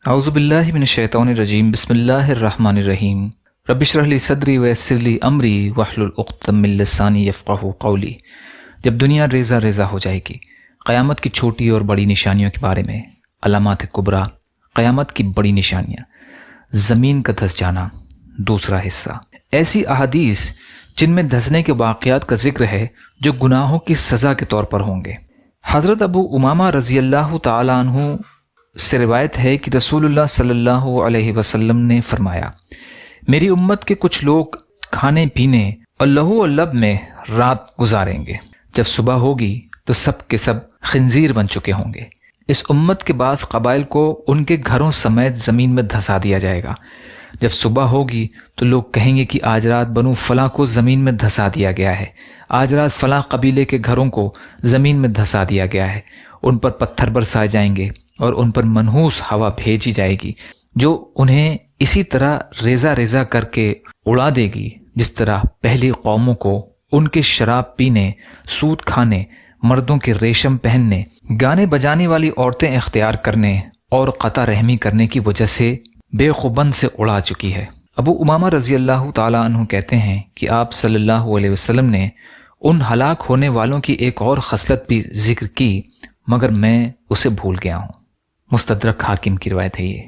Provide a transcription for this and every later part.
اعوذ باللہ من الشیطان الرجیم بسم اللہ الرحمن الرحیم رب اشرح لی صدری ویسر لی امری واحلل عقدۃ من لسانی یفقہوا قولی۔ جب دنیا ریزہ ریزہ ہو جائے گی، قیامت کی چھوٹی اور بڑی نشانیوں کے بارے میں، علامات کبریٰ، قیامت کی بڑی نشانیاں، زمین کا دھس جانا، دوسرا حصہ۔ ایسی احادیث جن میں دھسنے کے واقعات کا ذکر ہے جو گناہوں کی سزا کے طور پر ہوں گے۔ حضرت ابو امامہ رضی اللہ تعالی عنہ سے روایت ہے کہ رسول اللہ صلی اللہ علیہ وسلم نے فرمایا، میری امت کے کچھ لوگ کھانے پینے اور لہو اور لب میں رات گزاریں گے، جب صبح ہوگی تو سب کے سب خنزیر بن چکے ہوں گے۔ اس امت کے بعض قبائل کو ان کے گھروں سمیت زمین میں دھسا دیا جائے گا۔ جب صبح ہوگی تو لوگ کہیں گے کہ آج رات بنو فلاں کو زمین میں دھسا دیا گیا ہے، آج رات فلاں قبیلے کے گھروں کو زمین میں دھسا دیا گیا ہے۔ ان پر پتھر برسائے جائیں گے اور ان پر منحوس ہوا بھیجی جائے گی جو انہیں اسی طرح ریزہ ریزہ کر کے اڑا دے گی جس طرح پہلی قوموں کو ان کے شراب پینے، سود کھانے، مردوں کے ریشم پہننے، گانے بجانے والی عورتیں اختیار کرنے اور قطع رحمی کرنے کی وجہ سے بے خوبند سے اڑا چکی ہے۔ ابو امامہ رضی اللہ تعالیٰ عنہ کہتے ہیں کہ آپ صلی اللہ علیہ وسلم نے ان ہلاک ہونے والوں کی ایک اور خصلت بھی ذکر کی، مگر میں اسے بھول گیا ہوں۔ مستدرک حاکم کی روایت ہے یہ۔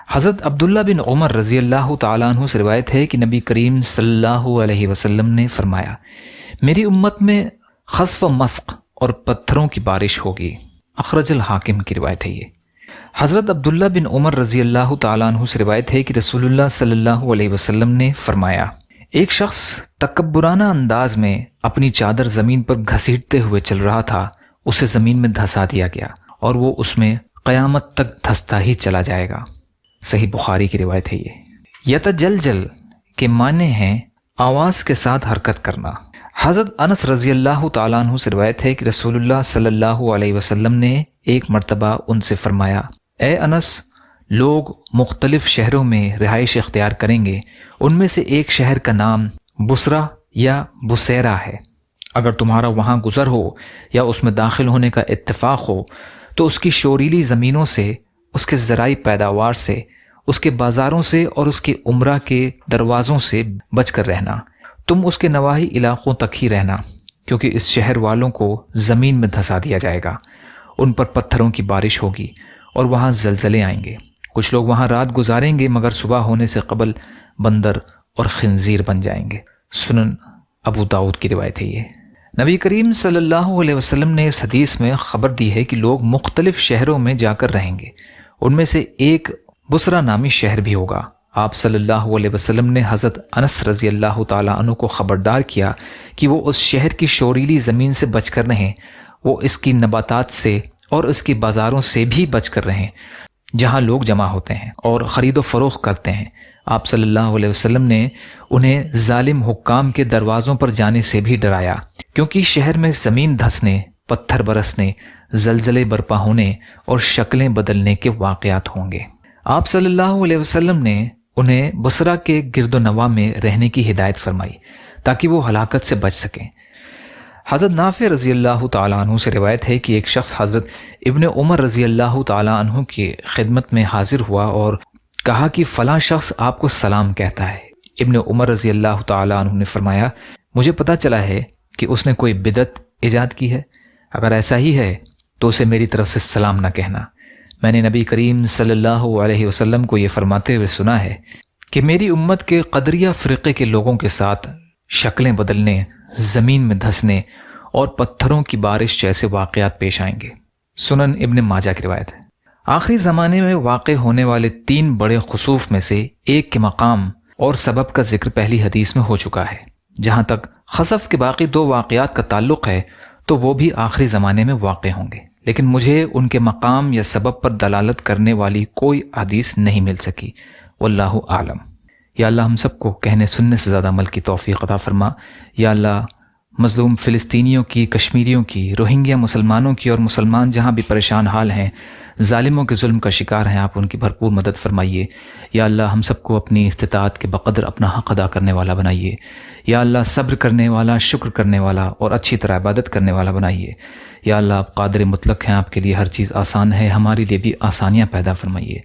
حضرت عبداللہ بن عمر رضی اللہ تعالیٰ عنہ سے روایت ہے کہ نبی کریم صلی اللہ علیہ وسلم نے فرمایا، میری امت میں خسف و مسق اور پتھروں کی بارش ہوگی۔ اخرج الحاکم کی روایت ہے یہ۔ حضرت عبداللہ بن عمر رضی اللہ تعالیٰ عنہ سے روایت ہے کہ رسول اللہ صلی اللہ علیہ وسلم نے فرمایا، ایک شخص تکبرانہ انداز میں اپنی چادر زمین پر گھسیٹتے ہوئے چل رہا تھا، اسے زمین میں دھسا دیا گیا اور وہ اس میں قیامت تک دھستا ہی چلا جائے گا۔ صحیح بخاری کی روایت ہے یہ۔ یتجلجل کے معنی ہیں آواز کے ساتھ حرکت کرنا۔ حضرت انس رضی اللہ تعالیٰ عنہ سے روایت ہے کہ رسول اللہ صلی اللہ علیہ وسلم نے ایک مرتبہ ان سے فرمایا، اے انس، لوگ مختلف شہروں میں رہائش اختیار کریں گے، ان میں سے ایک شہر کا نام بصرہ یا بصیرہ ہے۔ اگر تمہارا وہاں گزر ہو یا اس میں داخل ہونے کا اتفاق ہو تو اس کی شوریلی زمینوں سے، اس کے زرعی پیداوار سے، اس کے بازاروں سے اور اس کے عمرہ کے دروازوں سے بچ کر رہنا۔ تم اس کے نواحی علاقوں تک ہی رہنا، کیونکہ اس شہر والوں کو زمین میں دھسا دیا جائے گا، ان پر پتھروں کی بارش ہوگی اور وہاں زلزلے آئیں گے۔ کچھ لوگ وہاں رات گزاریں گے مگر صبح ہونے سے قبل بندر اور خنزیر بن جائیں گے۔ سنن ابو داؤد کی روایت ہے یہ۔ نبی کریم صلی اللہ علیہ وسلم نے اس حدیث میں خبر دی ہے کہ لوگ مختلف شہروں میں جا کر رہیں گے، ان میں سے ایک بصرہ نامی شہر بھی ہوگا۔ آپ صلی اللہ علیہ وسلم نے حضرت انس رضی اللہ تعالیٰ عنہ کو خبردار کیا کہ وہ اس شہر کی شوریلی زمین سے بچ کر رہیں، وہ اس کی نباتات سے اور اس کی بازاروں سے بھی بچ کر رہیں جہاں لوگ جمع ہوتے ہیں اور خرید و فروخت کرتے ہیں۔ آپ صلی اللہ علیہ وسلم نے انہیں ظالم حکام کے دروازوں پر جانے سے بھی ڈرایا، کیونکہ شہر میں زمین دھسنے، پتھر برسنے، زلزلے برپا ہونے اور شکلیں بدلنے کے واقعات ہوں گے۔ آپ صلی اللہ علیہ وسلم نے انہیں بصرہ کے گرد و نواح میں رہنے کی ہدایت فرمائی تاکہ وہ ہلاکت سے بچ سکیں۔ حضرت نافع رضی اللہ تعالیٰ عنہ سے روایت ہے کہ ایک شخص حضرت ابن عمر رضی اللہ تعالیٰ عنہ کی خدمت میں حاضر ہوا اور کہا کہ فلاں شخص آپ کو سلام کہتا ہے۔ ابن عمر رضی اللہ تعالیٰ عنہ نے فرمایا، مجھے پتہ چلا ہے کہ اس نے کوئی بدعت ایجاد کی ہے، اگر ایسا ہی ہے تو اسے میری طرف سے سلام نہ کہنا۔ میں نے نبی کریم صلی اللہ علیہ وسلم کو یہ فرماتے ہوئے سنا ہے کہ میری امت کے قدریہ فرقے کے لوگوں کے ساتھ شکلیں بدلنے، زمین میں دھسنے اور پتھروں کی بارش جیسے واقعات پیش آئیں گے۔ سنن ابن ماجہ کی روایت ہے۔ آخری زمانے میں واقع ہونے والے 3 بڑے خسوف میں سے ایک کے مقام اور سبب کا ذکر پہلی حدیث میں ہو چکا ہے۔ جہاں تک خسف کے باقی 2 واقعات کا تعلق ہے تو وہ بھی آخری زمانے میں واقع ہوں گے، لیکن مجھے ان کے مقام یا سبب پر دلالت کرنے والی کوئی حدیث نہیں مل سکی۔ واللہ اعلم۔ یا اللہ ہم سب کو کہنے سننے سے زیادہ عمل کی توفیق عطا فرما۔ یا اللہ مظلوم فلسطینیوں کی، کشمیریوں کی، روہنگیا مسلمانوں کی اور مسلمان جہاں بھی پریشان حال ہیں، ظالموں کے ظلم کا شکار ہیں، آپ ان کی بھرپور مدد فرمائیے۔ یا اللہ ہم سب کو اپنی استطاعت کے بقدر اپنا حق ادا کرنے والا بنائیے۔ یا اللہ صبر کرنے والا، شکر کرنے والا اور اچھی طرح عبادت کرنے والا بنائیے۔ یا اللہ آپ قادر مطلق ہیں، آپ کے لیے ہر چیز آسان ہے، ہمارے لیے بھی آسانیاں پیدا فرمائیے۔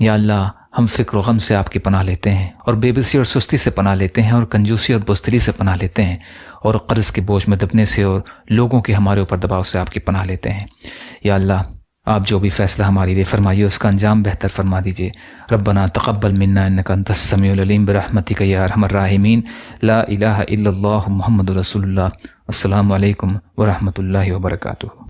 یا اللہ ہم فکر و غم سے آپ کی پناہ لیتے ہیں، اور بے بسی اور سستی سے پناہ لیتے ہیں، اور کنجوسی اور بزدلی سے پناہ لیتے ہیں، اور قرض کے بوجھ میں دبنے سے اور لوگوں کے ہمارے اوپر دباؤ سے آپ کی پناہ لیتے ہیں۔ یا اللہ آپ جو بھی فیصلہ ہمارے لیے فرمائیے اس کا انجام بہتر فرما دیجیے۔ ربنا تقبل منا انک انت السمیع العلیم برحمتک یا ارحم الراحمین۔ لا الہ الا اللہ محمد رسول اللہ۔ السلام علیکم ورحمۃ اللہ وبرکاتہ۔